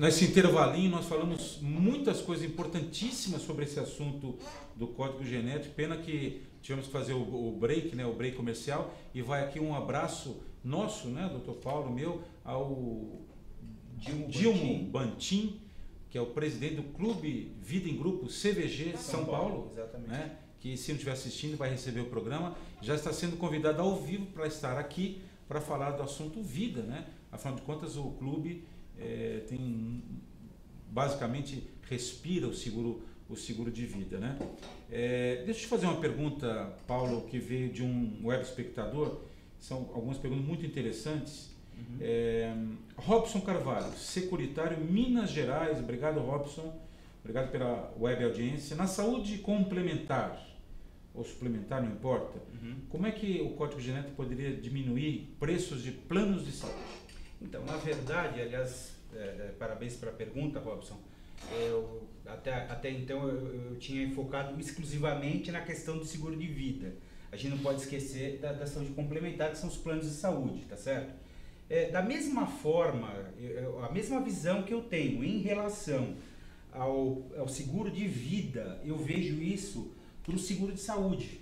nesse intervalinho nós falamos muitas coisas importantíssimas sobre esse assunto do código genético. Pena que tivemos que fazer o break, né, o break comercial, e vai aqui um abraço nosso, né, Dr. Paulo, meu, ao Dilmo Bantim, que é o presidente do Clube Vida em Grupo CVG São Paulo, exatamente. Né, que se não estiver assistindo vai receber o programa, já está sendo convidado ao vivo para estar aqui para falar do assunto vida, né? Afinal de contas o clube basicamente respira o seguro de vida, né? Deixa eu te fazer uma pergunta, Paulo, que veio de um web espectador. São algumas perguntas muito interessantes. Robson Carvalho, securitário, Minas Gerais. Obrigado, Robson. Obrigado pela web audiência. Na saúde complementar ou suplementar, não importa. Como é que o código genético poderia diminuir preços de planos de saúde? Então, na verdade, aliás, parabéns pela pergunta, Robson. Até então eu tinha focado exclusivamente na questão do seguro de vida. A gente não pode esquecer da saúde complementar, que são os planos de saúde, tá certo? Da mesma forma, a mesma visão que eu tenho em relação ao seguro de vida, eu vejo isso para o seguro de saúde.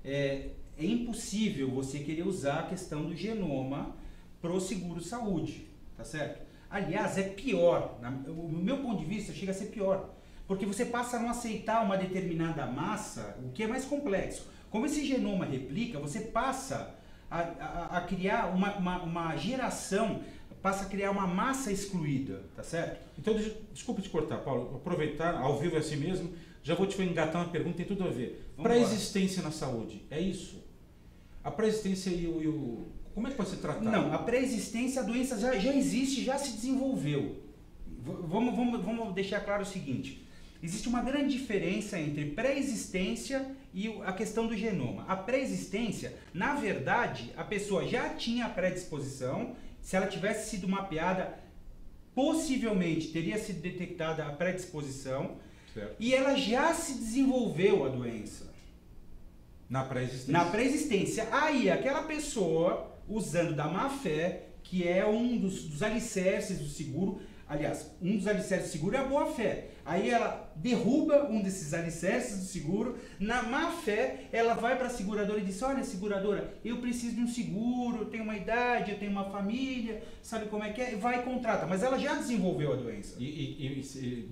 É impossível você querer usar a questão do genoma para o seguro de saúde, tá certo? Aliás, é pior, no meu ponto de vista, chega a ser pior, porque você passa a não aceitar uma determinada massa, o que é mais complexo. Como esse genoma replica, você passa a criar uma geração, passa a criar uma massa excluída, tá certo? Então, desculpa te cortar, Paulo, aproveitar, ao vivo é assim mesmo, já vou te engatar uma pergunta, tem tudo a ver. Pré-existência na saúde, é isso? A pré-existência como é que pode ser tratado? Não, a pré-existência, a doença já existe, já se desenvolveu. Vamos deixar claro o seguinte, existe uma grande diferença entre pré-existência e a questão do genoma. A pré-existência, na verdade, a pessoa já tinha a predisposição, se ela tivesse sido mapeada, possivelmente teria sido detectada a predisposição, certo. E ela já se desenvolveu a doença. Na pré-existência. Na pré-existência. Aí, aquela pessoa, usando da má-fé, que é um dos alicerces do seguro, aliás, um dos alicerces do seguro é a boa-fé. Aí ela derruba um desses alicerces do seguro, na má-fé, ela vai para a seguradora e diz, olha, seguradora, eu preciso de um seguro, eu tenho uma idade, eu tenho uma família, sabe como é que é? Vai e contrata, mas ela já desenvolveu a doença.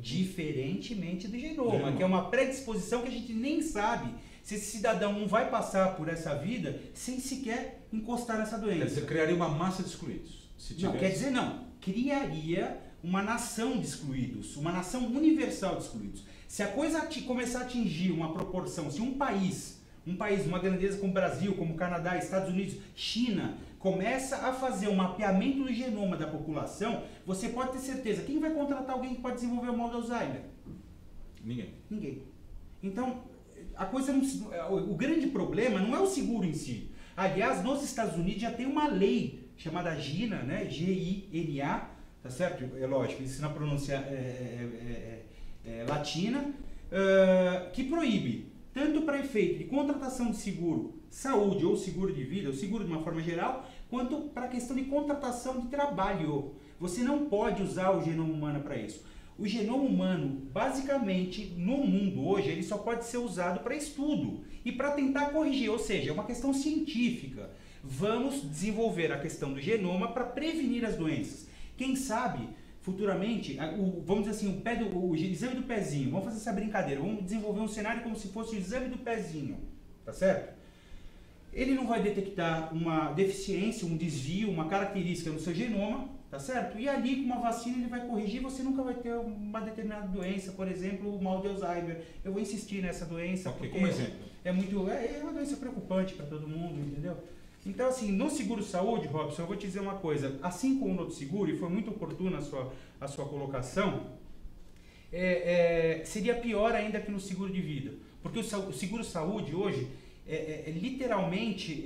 Diferentemente do genoma, que é uma predisposição que a gente nem sabe se esse cidadão não vai passar por essa vida sem sequer encostar nessa doença. Quer dizer, criaria uma massa de excluídos. Não, quer dizer não. Criaria uma nação de excluídos, uma nação universal de excluídos. Se a coisa começar a atingir uma proporção, se um país, uma grandeza como o Brasil, como o Canadá, Estados Unidos, China, começa a fazer um mapeamento do genoma da população, você pode ter certeza, quem vai contratar alguém que pode desenvolver o mal de Alzheimer? Ninguém. Então, a coisa o grande problema não é o seguro em si. Aliás, nos Estados Unidos já tem uma lei chamada GINA, né? G-I-N-A, tá certo? É lógico, isso na pronúncia latina, que proíbe, tanto para efeito de contratação de seguro, saúde ou seguro de vida, ou seguro de uma forma geral, quanto para a questão de contratação de trabalho. Você não pode usar o genoma humano para isso. O genoma humano, basicamente, no mundo hoje, ele só pode ser usado para estudo e para tentar corrigir, ou seja, é uma questão científica. Vamos desenvolver a questão do genoma para prevenir as doenças. Quem sabe, futuramente, vamos dizer assim, o exame do pezinho, vamos fazer essa brincadeira, vamos desenvolver um cenário como se fosse o exame do pezinho, tá certo? Ele não vai detectar uma deficiência, um desvio, uma característica no seu genoma, tá certo? E ali, com uma vacina, ele vai corrigir, você nunca vai ter uma determinada doença, por exemplo, o mal de Alzheimer. Eu vou insistir nessa doença, porque como exemplo, é uma doença preocupante para todo mundo, entendeu? Então, assim, no seguro-saúde, Robson, eu vou te dizer uma coisa, assim como no outro seguro, e foi muito oportuna a sua colocação, seria pior ainda que no seguro de vida, porque o seguro-saúde hoje, literalmente,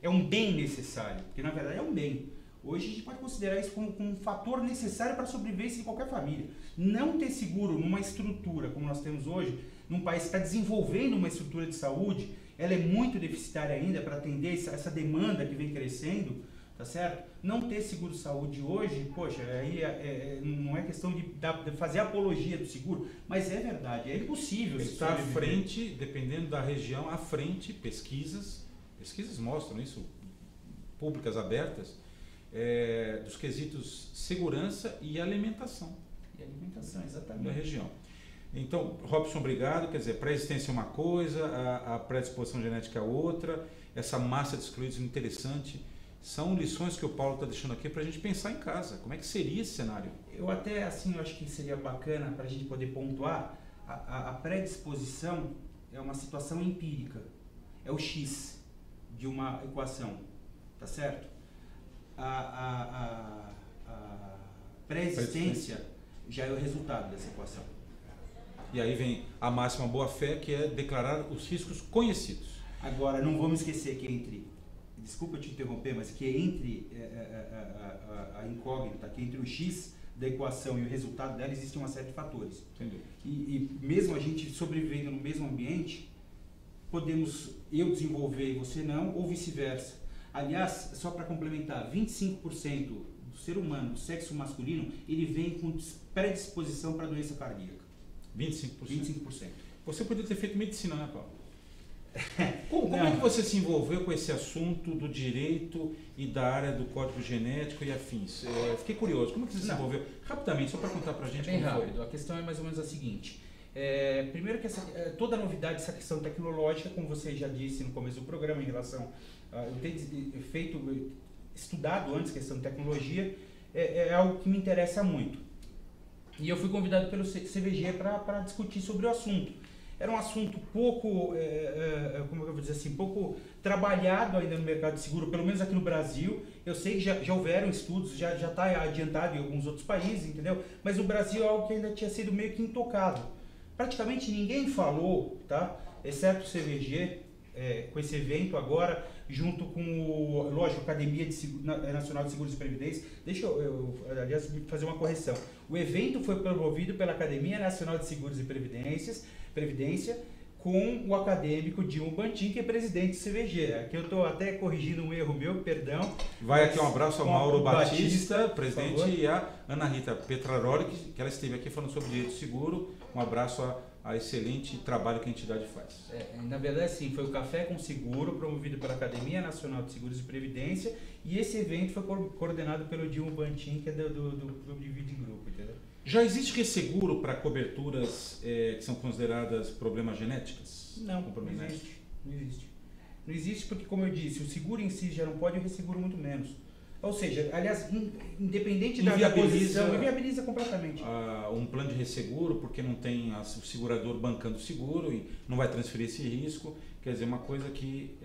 é um bem necessário, porque na verdade é um bem. Hoje a gente pode considerar isso como um fator necessário para a sobrevivência de qualquer família. Não ter seguro numa estrutura como nós temos hoje, num país que está desenvolvendo uma estrutura de saúde, ela é muito deficitária ainda para atender essa demanda que vem crescendo, tá certo? Não ter seguro-saúde hoje, poxa, aí não é questão de fazer apologia do seguro, mas é verdade, é impossível. Está à frente, dependendo da região, à frente, pesquisas mostram isso, públicas, abertas, dos quesitos segurança e alimentação. E alimentação, exatamente. Da região. Então, Robson, obrigado. Quer dizer, pré-existência é uma coisa, a predisposição genética é outra, essa massa de excluídos interessante. São lições que o Paulo está deixando aqui para a gente pensar em casa. Como é que seria esse cenário? Eu até, assim, eu acho que seria bacana para a gente poder pontuar, a predisposição é uma situação empírica, é o X de uma equação, tá certo? A pré-existência já é o resultado dessa equação. E aí vem a máxima boa-fé, que é declarar os riscos conhecidos. Agora, não vamos esquecer que desculpa te interromper, mas que entre a incógnita, que entre o X da equação e o resultado dela, existe uma série de fatores. Entendi. E mesmo a gente sobrevivendo no mesmo ambiente, podemos eu desenvolver e você não, ou vice-versa. Aliás, só para complementar, 25% do ser humano, do sexo masculino, ele vem com predisposição para doença cardíaca. 25%? 25%. Você poderia ter feito medicina, né, Paulo? Como é que você se envolveu com esse assunto do direito e da área do código genético e afins? Fiquei curioso, como é que você se envolveu? Rapidamente, só para contar para a gente. Bem rápido, foi. A questão é mais ou menos a seguinte. Primeiro que toda a novidade dessa questão tecnológica, como você já disse no começo do programa, em relação eu tenho estudado antes a questão de tecnologia, é algo que me interessa muito. E eu fui convidado pelo CVG para discutir sobre o assunto. Era um assunto pouco, como eu vou dizer assim, pouco trabalhado ainda no mercado de seguro, pelo menos aqui no Brasil. Eu sei que já houveram estudos, já está adiantado em alguns outros países, entendeu? Mas no Brasil é algo que ainda tinha sido meio que intocado. Praticamente ninguém falou, tá? Exceto o CVG, com esse evento agora, junto com, lógico, a Academia Nacional de Seguros e Previdência. Deixa aliás, fazer uma correção. O evento foi promovido pela Academia Nacional de Seguros e Previdência com o acadêmico Dilma Bantin, que é presidente do CVG. Aqui eu estou até corrigindo um erro meu, perdão. Vai aqui um abraço ao Mauro Batista, presidente, e a Ana Rita Petraroli, que ela esteve aqui falando sobre direito seguro. Um abraço a excelente trabalho que a entidade faz. Na verdade, sim, foi o Café com Seguro, promovido pela Academia Nacional de Seguros e Previdência, e esse evento foi coordenado pelo Dilma Bantin, que é do Clube de Vida em Grupo, entendeu? Já existe resseguro para coberturas que são consideradas problemas genéticos? Não, não existe. Não existe porque, como eu disse, o seguro em si já não pode, o resseguro muito menos. Ou seja, aliás, independente da posição, inviabiliza completamente. Um plano de resseguro, porque não tem o segurador bancando o seguro e não vai transferir esse risco. Quer dizer, uma coisa que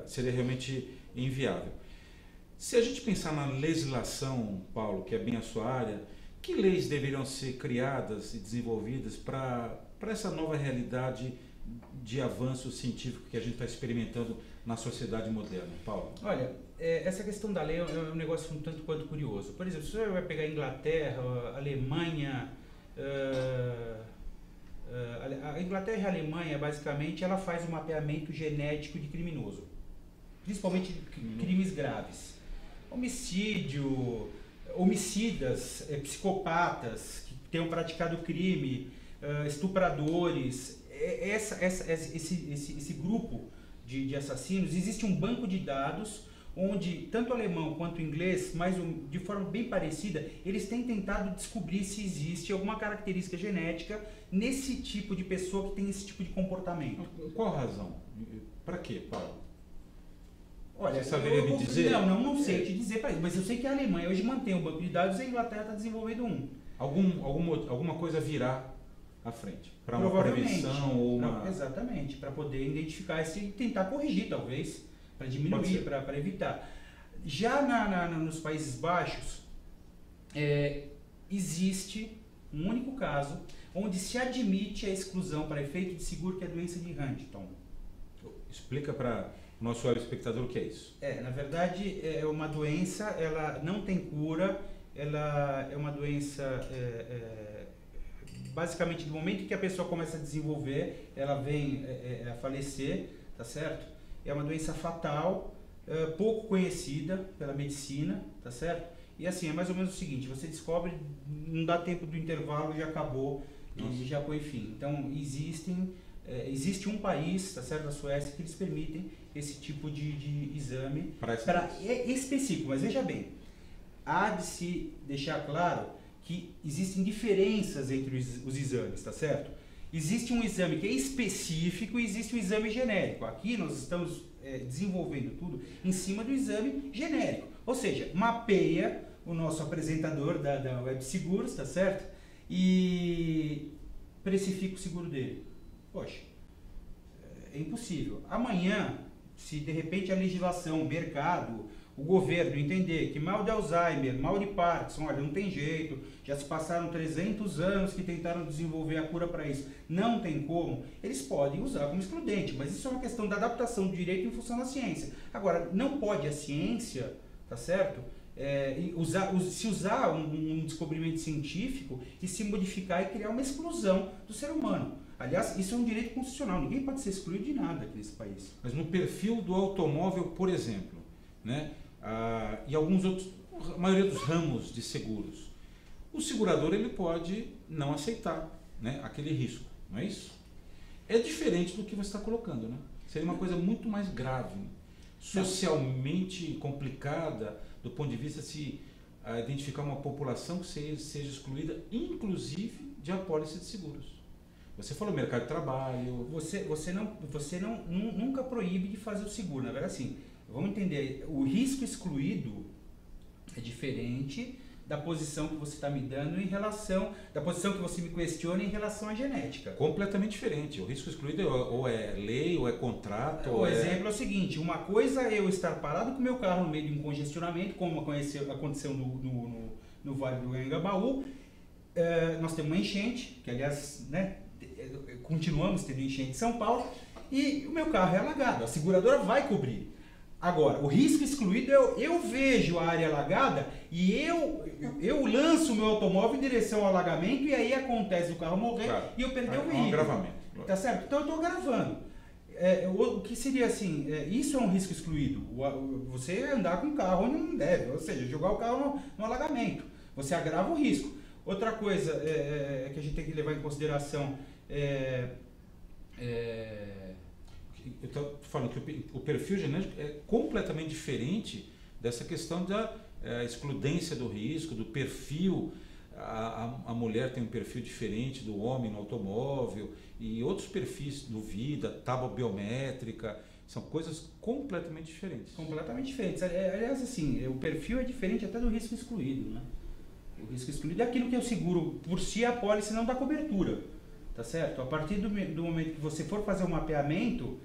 seria realmente inviável. Se a gente pensar na legislação, Paulo, que é bem a sua área, que leis deveriam ser criadas e desenvolvidas para essa nova realidade de avanço científico que a gente está experimentando na sociedade moderna, Paulo? Olha, essa questão da lei é um negócio um tanto quanto curioso. Por exemplo, se você vai pegar a Inglaterra, a Alemanha, a Inglaterra e a Alemanha, basicamente, ela faz um mapeamento genético de criminoso, principalmente crimes graves. Homicídio, homicidas, psicopatas que tenham praticado crime, estupradores, esse grupo de assassinos, existe um banco de dados onde tanto o alemão quanto o inglês, mas de forma bem parecida, eles têm tentado descobrir se existe alguma característica genética nesse tipo de pessoa que tem esse tipo de comportamento. Qual a razão? Para quê, Paulo? Olha, você saberia me dizer? Não sei te dizer para isso, mas eu sei que a Alemanha hoje mantém um banco de dados e a Inglaterra está desenvolvendo um. Alguma coisa virá à frente? Para uma prevenção ou uma... Não, exatamente, para poder identificar e tentar corrigir, talvez, para diminuir, para evitar. Já nos Países Baixos, existe um único caso onde se admite a exclusão para efeito de seguro, que é a doença de Huntington. Explica para o nosso web espectador o que é isso. Na verdade, é uma doença, ela não tem cura, ela é uma doença, basicamente, do momento em que a pessoa começa a desenvolver, ela vem a falecer, tá certo? É uma doença fatal, pouco conhecida pela medicina, tá certo? E assim, é mais ou menos o seguinte, você descobre, não dá tempo do intervalo, já acabou, e já põe fim. Então, existe um país, tá certo, da Suécia, que eles permitem esse tipo de exame específico, mas veja bem, há de se deixar claro que existem diferenças entre os exames, tá certo? Existe um exame que é específico e existe um exame genérico. Aqui nós estamos desenvolvendo tudo em cima do exame genérico. Ou seja, mapeia o nosso apresentador da Web Seguros, tá certo? E precifica o seguro dele. Poxa, é impossível. Amanhã, se de repente a legislação, o mercado, o governo entender que mal de Alzheimer, mal de Parkinson, olha, não tem jeito, já se passaram 300 anos que tentaram desenvolver a cura para isso, não tem como, eles podem usar como excludente, mas isso é uma questão da adaptação do direito em função da ciência. Agora, não pode a ciência, tá certo? Se usar um descobrimento científico e se modificar e criar uma exclusão do ser humano. Aliás, isso é um direito constitucional, ninguém pode ser excluído de nada aqui nesse país. Mas no perfil do automóvel, por exemplo, né? E alguns outros, a maioria dos ramos de seguros, o segurador ele pode não aceitar, né, aquele risco, não é isso? É diferente do que você está colocando, né? Seria uma coisa muito mais grave, né? Socialmente complicada, do ponto de vista de se identificar uma população que seja excluída, inclusive de apólice de seguros. Você falou mercado de trabalho. Você nunca proíbe de fazer o seguro, na verdade, assim. Vamos entender, o risco excluído é diferente da posição que você está me dando em relação, da posição que você me questiona em relação à genética. Completamente diferente. O risco excluído ou é lei, ou é contrato. O exemplo é o seguinte, uma coisa é eu estar parado com o meu carro no meio de um congestionamento, como aconteceu no Vale do Anhangabaú. Nós temos uma enchente, que aliás, né, continuamos tendo enchente em São Paulo, e o meu carro é alagado, a seguradora vai cobrir. Agora, o risco excluído eu vejo a área alagada e eu lanço o meu automóvel em direção ao alagamento e aí acontece o carro morrer, claro, e eu perder o veículo. Um agravamento. Claro. Tá certo? Então eu estou agravando. O que seria assim, isso é um risco excluído. Você andar com o carro onde não deve, ou seja, jogar o carro no alagamento. Você agrava o risco. Outra coisa que a gente tem que levar em consideração eu estou falando que o perfil genético é completamente diferente dessa questão da excludência do risco, do perfil. A mulher tem um perfil diferente do homem no automóvel e outros perfis do vida, tábua biométrica, são coisas completamente diferentes. Completamente diferentes. Aliás, assim, o perfil é diferente até do risco excluído, né? O risco excluído é aquilo que é o seguro por si, a apólice não dá cobertura, tá certo? A partir do momento que você for fazer um mapeamento,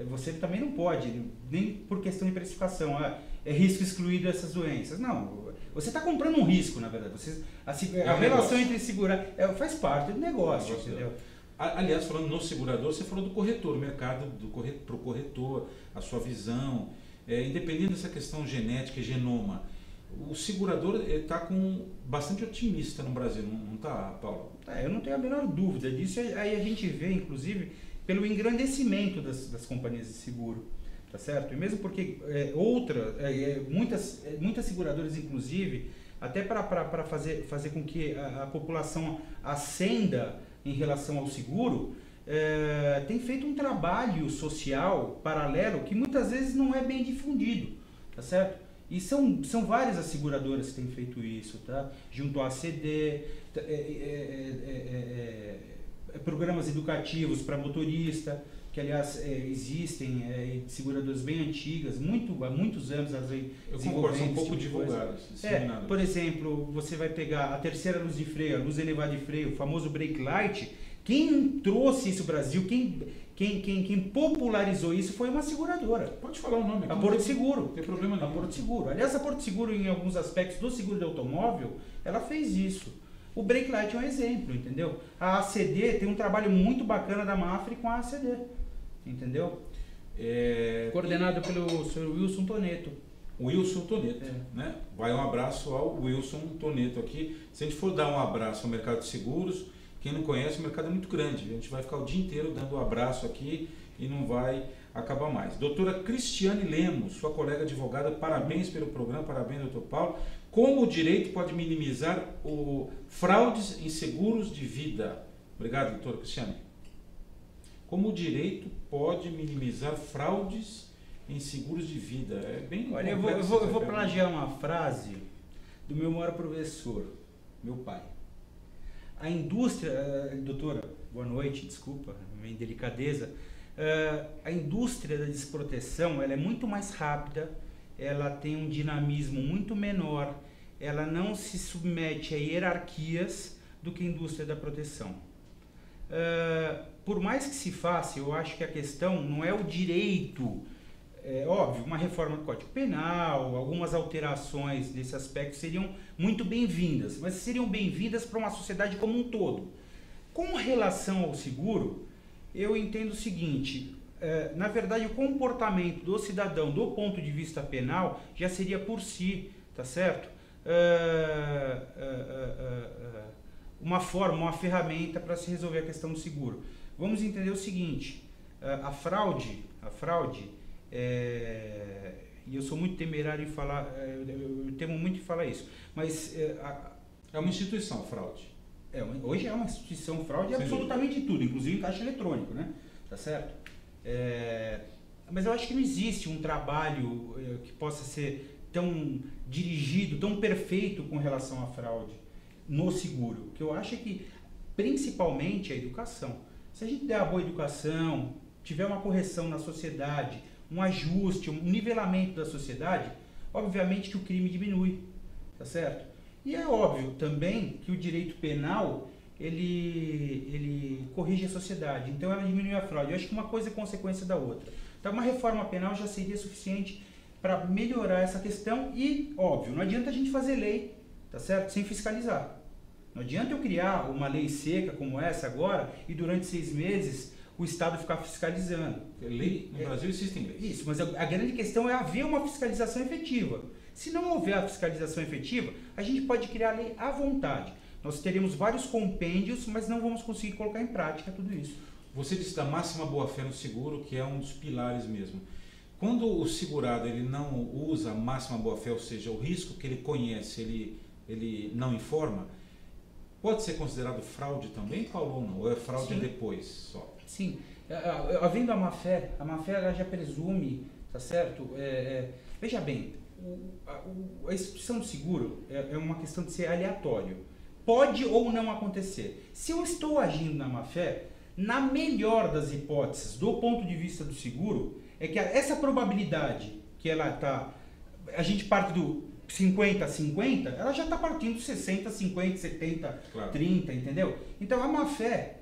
você também não pode, nem por questão de precificação, é risco excluído essas doenças. Não, você está comprando um risco, na verdade. A relação entre segurar faz parte do negócio, entendeu? Aliás, falando no segurador, você falou do corretor, o mercado para o corretor, a sua visão, independente dessa questão genética e genoma, o segurador está bastante otimista no Brasil, não está, Paulo? Eu não tenho a menor dúvida disso. Aí a gente vê, inclusive, pelo engrandecimento das companhias de seguro, tá certo? E mesmo porque muitas seguradoras, inclusive, até para fazer com que a população ascenda em relação ao seguro, tem feito um trabalho social paralelo que muitas vezes não é bem difundido, tá certo? E são várias as seguradoras que têm feito isso, tá? Junto à ACD, programas educativos para motorista, que aliás existem seguradoras bem antigas, há muitos anos elas vêm desenvolvendo um pouco divulgadas. Por exemplo, você vai pegar a terceira luz de freio, a luz elevada de freio, o famoso brake light. Quem trouxe isso ao Brasil, quem popularizou isso foi uma seguradora. Pode falar o nome aqui. A Porto Seguro. Não tem problema nenhum. A Porto Seguro. Aliás, a Porto Seguro, em alguns aspectos do seguro de automóvel, ela fez isso. O brake light é um exemplo, entendeu? A ACD tem um trabalho muito bacana da Mafre com a ACD, entendeu? Coordenado pelo Sr. Wilson Toneto. Wilson Toneto, né? Vai um abraço ao Wilson Toneto aqui. Se a gente for dar um abraço ao mercado de seguros, quem não conhece, o mercado é muito grande. A gente vai ficar o dia inteiro dando um abraço aqui e não vai acabar mais. Doutora Cristiane Lemos, sua colega advogada, parabéns pelo programa, parabéns, doutor Paulo. Como o direito pode minimizar fraudes em seguros de vida? Obrigado, doutora Cristiane. Como o direito pode minimizar fraudes em seguros de vida? É bem Olha, eu vou plagiar uma frase do meu maior professor, meu pai. A indústria, doutora, boa noite, desculpa, minha delicadeza. A indústria da desproteção, ela é muito mais rápida, ela tem um dinamismo muito menor, ela não se submete a hierarquias do que a indústria da proteção. Por mais que se faça, eu acho que a questão não é o direito, óbvio, uma reforma do Código Penal, algumas alterações desse aspecto seriam muito bem-vindas, mas seriam bem-vindas para uma sociedade como um todo. Com relação ao seguro, eu entendo o seguinte, na verdade o comportamento do cidadão do ponto de vista penal já seria por si, tá certo? Uma forma, uma ferramenta para se resolver a questão do seguro. Vamos entender o seguinte, a fraude, e eu sou muito temerário em falar, eu temo muito em falar isso, mas... é uma instituição, fraude. Hoje é uma instituição, fraude é absolutamente tudo, inclusive em caixa eletrônico, né? Tá certo? Mas eu acho que não existe um trabalho que possa ser tão dirigido, tão perfeito com relação à fraude no seguro. O que eu acho é que, principalmente, a educação. Se a gente der a boa educação, tiver uma correção na sociedade, um ajuste, um nivelamento da sociedade, obviamente que o crime diminui, tá certo? E é óbvio também que o direito penal, ele corrige a sociedade, então ela diminui a fraude. Eu acho que uma coisa é consequência da outra. Então uma reforma penal já seria suficiente para melhorar essa questão e, óbvio, não adianta a gente fazer lei, tá certo? Sem fiscalizar. Não adianta eu criar uma lei seca como essa agora e durante 6 meses o Estado ficar fiscalizando. Lei, no Brasil existem leis. Isso, mas a grande questão é haver uma fiscalização efetiva. Se não houver a fiscalização efetiva, a gente pode criar a lei à vontade. Nós teremos vários compêndios, mas não vamos conseguir colocar em prática tudo isso. Você disse da máxima boa-fé no seguro, que é um dos pilares mesmo. Quando o segurado ele não usa a máxima boa-fé, ou seja, o risco que ele conhece, ele não informa, pode ser considerado fraude também, Paulo, ou não? Ou é fraude depois só? Sim. Havendo a má-fé ela já presume, tá certo? Veja bem, a instituição do seguro é uma questão de ser aleatório. Pode ou não acontecer. Se eu estou agindo na má-fé, na melhor das hipóteses, do ponto de vista do seguro, é que essa probabilidade que ela está... A gente parte do 50 a 50, ela já está partindo 60, 50, 70, claro. 30, entendeu? Então a má-fé,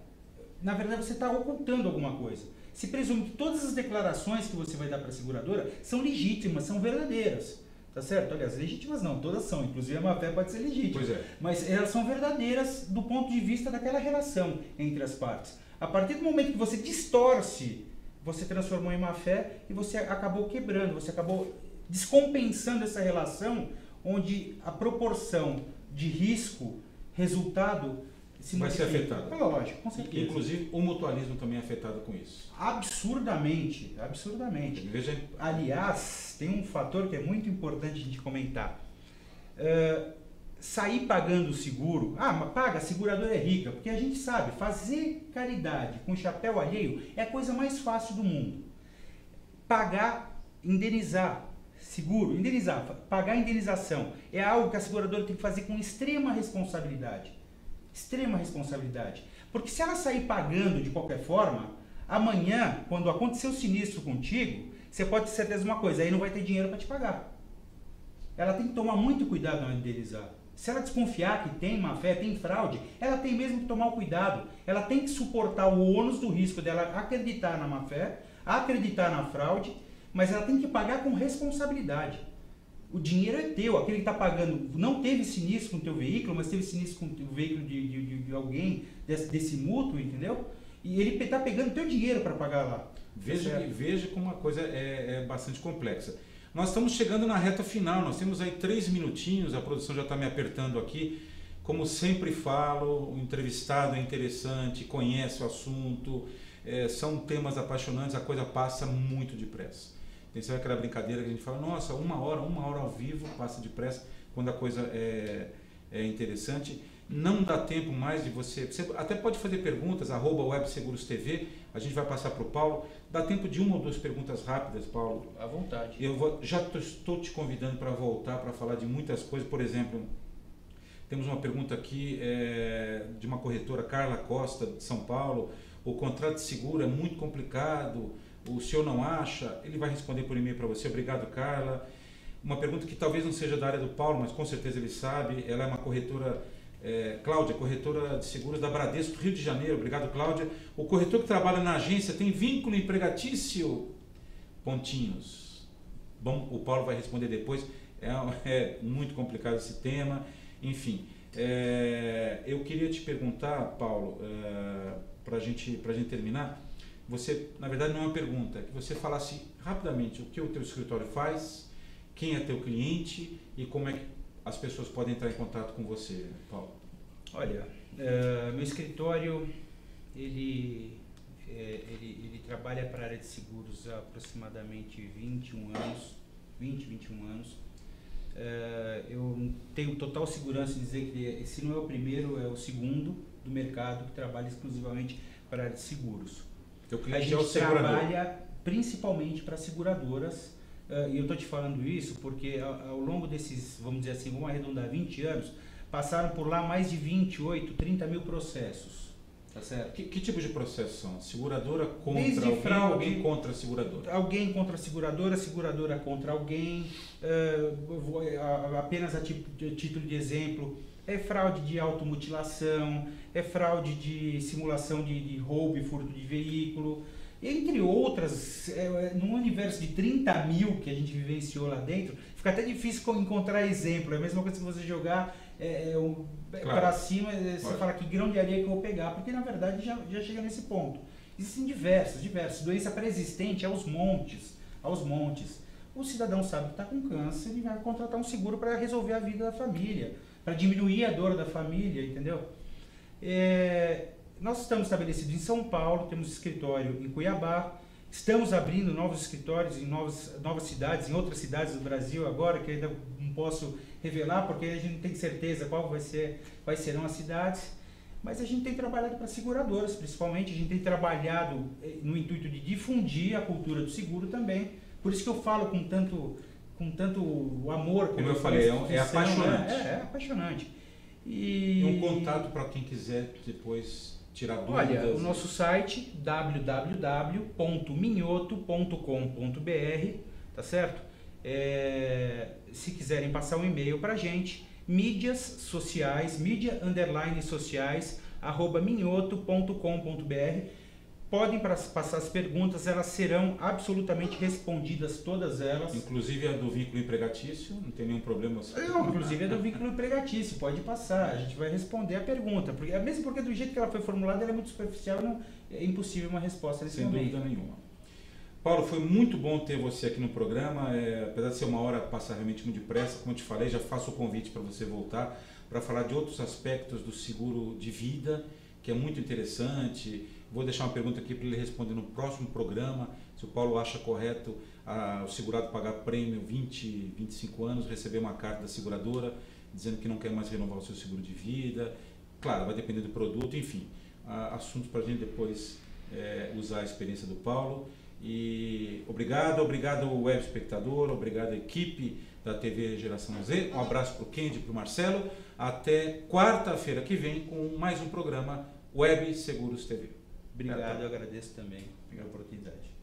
na verdade você está ocultando alguma coisa. Se presume que todas as declarações que você vai dar para a seguradora são legítimas, são verdadeiras. Tá certo? Aliás, legítimas não, todas são, inclusive a má-fé pode ser legítima. Pois é. Mas elas são verdadeiras do ponto de vista daquela relação entre as partes. A partir do momento que você distorce, você transformou em má-fé e você acabou quebrando, você acabou descompensando essa relação onde a proporção de risco, resultado, vai ser afetada. Lógico, com certeza. Inclusive o mutualismo também é afetado com isso. Absurdamente, absurdamente. Veja... Aliás, tem um fator que é muito importante a gente comentar. Sair pagando o seguro, mas paga, a seguradora é rica, porque a gente sabe, fazer caridade com chapéu alheio é a coisa mais fácil do mundo. Pagar, indenizar, seguro, pagar indenização é algo que a seguradora tem que fazer com extrema responsabilidade. Extrema responsabilidade. Porque se ela sair pagando de qualquer forma, amanhã, quando acontecer o sinistro contigo, você pode ter certeza de uma coisa, aí não vai ter dinheiro para te pagar. Ela tem que tomar muito cuidado na hora de indenizar. Se ela desconfiar que tem má-fé, tem fraude, ela tem mesmo que tomar o cuidado. Ela tem que suportar o ônus do risco dela acreditar na má-fé, acreditar na fraude, mas ela tem que pagar com responsabilidade. O dinheiro é teu, aquele que está pagando não teve sinistro com o teu veículo, mas teve sinistro com o veículo de alguém desse mútuo, entendeu? E ele está pegando teu dinheiro para pagar lá. Veja como uma coisa é bastante complexa. Nós estamos chegando na reta final, nós temos aí 3 minutinhos, a produção já está me apertando aqui. Como sempre falo, o entrevistado é interessante, conhece o assunto, são temas apaixonantes, a coisa passa muito depressa. Tem sempre aquela brincadeira que a gente fala, nossa, uma hora ao vivo passa depressa quando a coisa é interessante. Não dá tempo mais de você até pode fazer perguntas, @websegurostv, a gente vai passar para o Paulo. Dá tempo de uma ou duas perguntas rápidas, Paulo? À vontade. Já estou te convidando para voltar para falar de muitas coisas. Por exemplo, temos uma pergunta aqui de uma corretora, Carla Costa, de São Paulo. O contrato de seguro é muito complicado, o senhor não acha? Ele vai responder por e-mail para você. Obrigado, Carla. Uma pergunta que talvez não seja da área do Paulo, mas com certeza ele sabe. Ela é uma corretora, Cláudia, corretora de seguros da Bradesco, Rio de Janeiro. Obrigado, Cláudia. O corretor que trabalha na agência tem vínculo empregatício? Pontinhos. Bom, o Paulo vai responder depois. É muito complicado esse tema. Enfim, eu queria te perguntar, Paulo, para a gente terminar, você, na verdade não é uma pergunta, que você falasse rapidamente o que o teu escritório faz, quem é teu cliente e como é que as pessoas podem entrar em contato com você, Paulo. Olha, meu escritório, ele trabalha para a área de seguros há aproximadamente 21 anos. Eu tenho total segurança de dizer que esse não é o primeiro, é o segundo do mercado que trabalha exclusivamente para a área de seguros. A gente trabalha principalmente para seguradoras, e eu estou te falando isso porque ao longo desses, vamos dizer assim, vamos arredondar 20 anos, passaram por lá mais de 28, 30 mil processos. Tá certo? Que tipo de processo são? Seguradora contra Desde alguém, fraude, alguém contra a seguradora? Alguém contra a seguradora contra alguém. Apenas a título de exemplo, é fraude de automutilação, é fraude de simulação de roubo e furto de veículo, entre outras. Num universo de 30 mil que a gente vivenciou lá dentro, fica até difícil encontrar exemplo. É a mesma coisa que você jogar Claro. para cima, você fala que grão de areia que eu vou pegar, porque na verdade já chega nesse ponto. Existem diversas. Doença pré-existente aos montes. O cidadão sabe que está com câncer e vai contratar um seguro para resolver a vida da família, para diminuir a dor da família, entendeu? Nós estamos estabelecidos em São Paulo, temos escritório em Cuiabá, estamos abrindo novos escritórios em novas cidades, em outras cidades do Brasil agora, que ainda não posso revelar, porque a gente não tem certeza qual quais serão as cidades, mas a gente tem trabalhado para seguradoras, principalmente, a gente tem trabalhado no intuito de difundir a cultura do seguro também, por isso que eu falo com tanto amor. Como eu falei, é apaixonante. É apaixonante. E um contato para quem quiser depois tirar dúvidas. Olha, o nosso site www.minhoto.com.br, tá certo? Se quiserem passar um e-mail para a gente, mídias sociais, @sociais, @minhoto.com.br. Podem passar as perguntas, elas serão absolutamente respondidas, todas elas. Inclusive a do vínculo empregatício, não tem nenhum problema. Inclusive a do vínculo empregatício, pode passar, a gente vai responder a pergunta. Mesmo porque do jeito que ela foi formulada, ela é muito superficial, é impossível uma resposta nesse momento. Sem dúvida nenhuma. Paulo, foi muito bom ter você aqui no programa, apesar de ser uma hora passar realmente muito depressa, como eu te falei, já faço o convite para você voltar para falar de outros aspectos do seguro de vida, que é muito interessante. Vou deixar uma pergunta aqui para ele responder no próximo programa, se o Paulo acha correto o segurado pagar prêmio 20, 25 anos, receber uma carta da seguradora dizendo que não quer mais renovar o seu seguro de vida. Claro, vai depender do produto, enfim, assuntos para a gente depois usar a experiência do Paulo. E obrigado web espectador, obrigado equipe da TV Geração Z, um abraço para o Kendi e para o Marcelo, até quarta-feira que vem com mais um programa Web Seguros TV. Obrigado, eu agradeço também pela oportunidade.